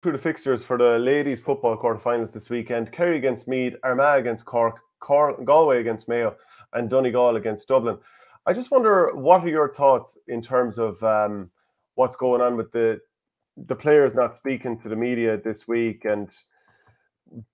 through the fixtures for the ladies football quarterfinals this weekend. Kerry against Meath, Armagh against Cork, Galway against Mayo, and Donegal against Dublin. I just wonder, what are your thoughts in terms of what's going on with the players not speaking to the media this week? And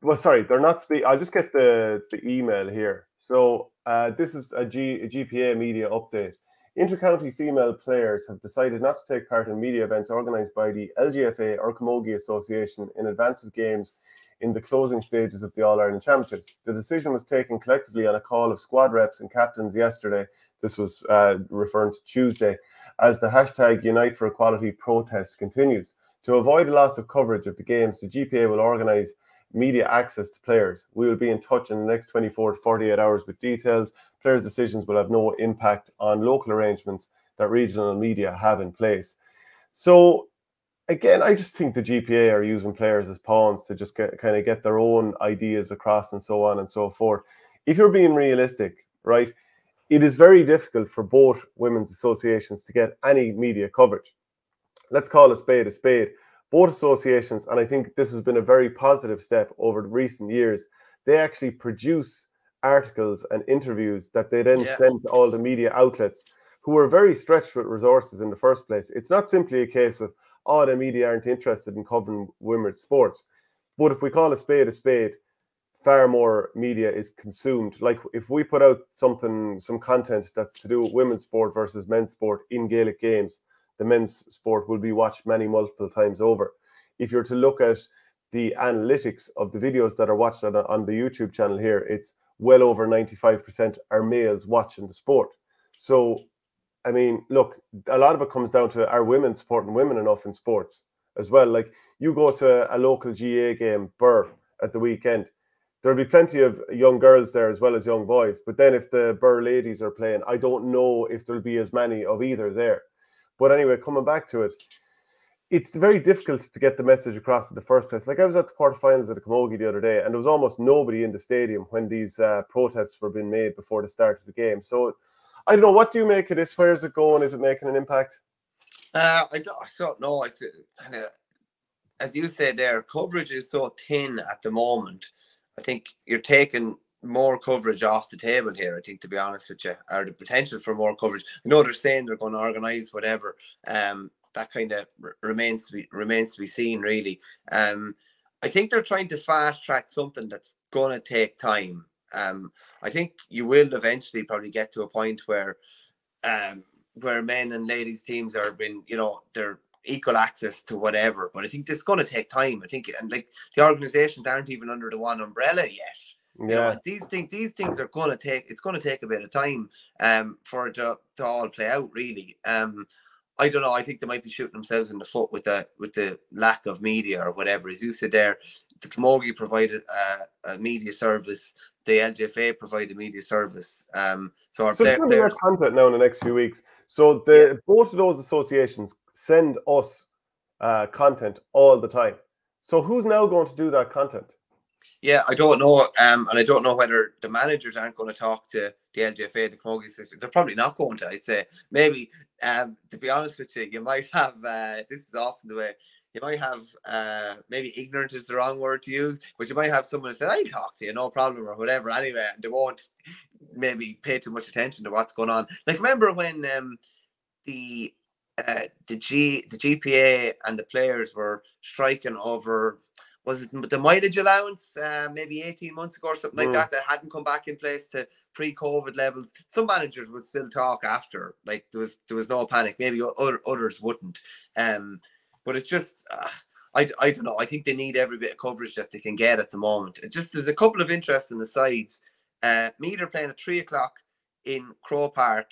well, sorry, they're not speak. I'll just get the email here. So this is a GPA media update. Intercounty female players have decided not to take part in media events organised by the LGFA or Camogie Association in advance of games in the closing stages of the All-Ireland Championships. The decision was taken collectively on a call of squad reps and captains yesterday. This was referring to Tuesday, as the hashtag Unite for Equality protest continues. To avoid a loss of coverage of the games, the GPA will organise media access to players. We will be in touch in the next 24 to 48 hours with details. Players' decisions will have no impact on local arrangements that regional media have in place. So, again, I just think the GPA are using players as pawns to just kind of get their own ideas across and so on and so forth. If you're being realistic, right, it is very difficult for both women's associations to get any media coverage. Let's call a spade a spade. Both associations, and I think this has been a very positive step over the recent years, they actually produce articles and interviews that they then send to all the media outlets who are very stretched with resources in the first place. It's not simply a case of, oh, the media aren't interested in covering women's sports. But if we call a spade, far more media is consumed. Like if we put out some content that's to do with women's sport versus men's sport in Gaelic games, the men's sport will be watched multiple times over. If you're to look at the analytics of the videos that are watched on the YouTube channel here, it's well over 95% are males watching the sport. So, I mean, look, a lot of it comes down to, are women supporting women enough in sports as well? Like, you go to a local GA game, Burr, at the weekend, there'll be plenty of young girls there as well as young boys. But then if the Burr ladies are playing, I don't know if there'll be as many of either there. But anyway, coming back to it, it's very difficult to get the message across in the first place. Like, I was at the quarterfinals of the Camogie the other day, and there was almost nobody in the stadium when these protests were being made before the start of the game. So, I don't know. What do you make of this? Where is it going? Is it making an impact? I don't know. It's kind of, as you said there, coverage is so thin at the moment. I think you're taking more coverage off the table here, I think, to be honest with you, or the potential for more coverage. I know they're saying they're going to organise whatever. That kind of remains to be seen, really. I think they're trying to fast track something that's going to take time. I think you will eventually probably get to a point where men and ladies teams are been, they're equal access to whatever. But I think this is going to take time. I think, and like, the organisations aren't even under the one umbrella yet. These things are going to take. It's going to take a bit of time for it to all play out, really. I don't know. I think they might be shooting themselves in the foot with the lack of media or whatever. As you said there, the Camogie provided a media service. The LGFA provide a media service. So there's going to be more content now in the next few weeks. So both of those associations send us content all the time. So who's now going to do that content? Yeah, I don't know, and I don't know whether the managers aren't going to talk to the LGFA, the Camogie system. They're probably not going to. I'd say maybe, to be honest with you, you might have. This is often the way. You might have maybe ignorant is the wrong word to use, but you might have someone who said, "I talk to you, no problem," or whatever. Anyway, and they won't maybe pay too much attention to what's going on. Like, remember when the GPA and the players were striking over, was it the mileage allowance maybe 18 months ago or something like that hadn't come back in place to pre-COVID levels? Some managers would still talk after, like there was no panic. Maybe others wouldn't. But it's just, I don't know. I think they need every bit of coverage that they can get at the moment. There's a couple of interesting asides. Meath are playing at 3 o'clock in Crow Park.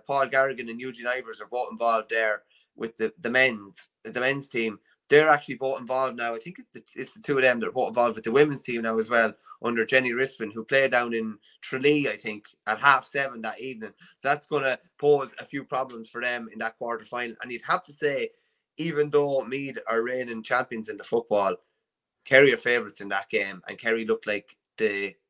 Paul Garrigan and Eugene Ivers are both involved there with the men's team. They're actually both involved now. I think it's the two of them that are both involved with the women's team now as well, under Jenny Rispin, who played down in Tralee, I think, at 7:30 that evening. So that's going to pose a few problems for them in that quarter final. And you'd have to say, even though Meath are reigning champions in the football, Kerry are favourites in that game, and Kerry looked like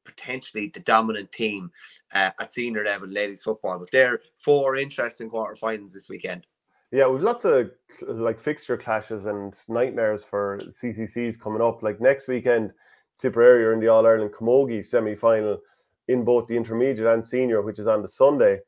potentially the dominant team at senior level ladies football. But they're 4 interesting quarterfinals this weekend. Yeah, we've lots of like fixture clashes and nightmares for CCCs coming up. Like next weekend, Tipperary are in the All Ireland Camogie semi final in both the intermediate and senior, which is on the Sunday.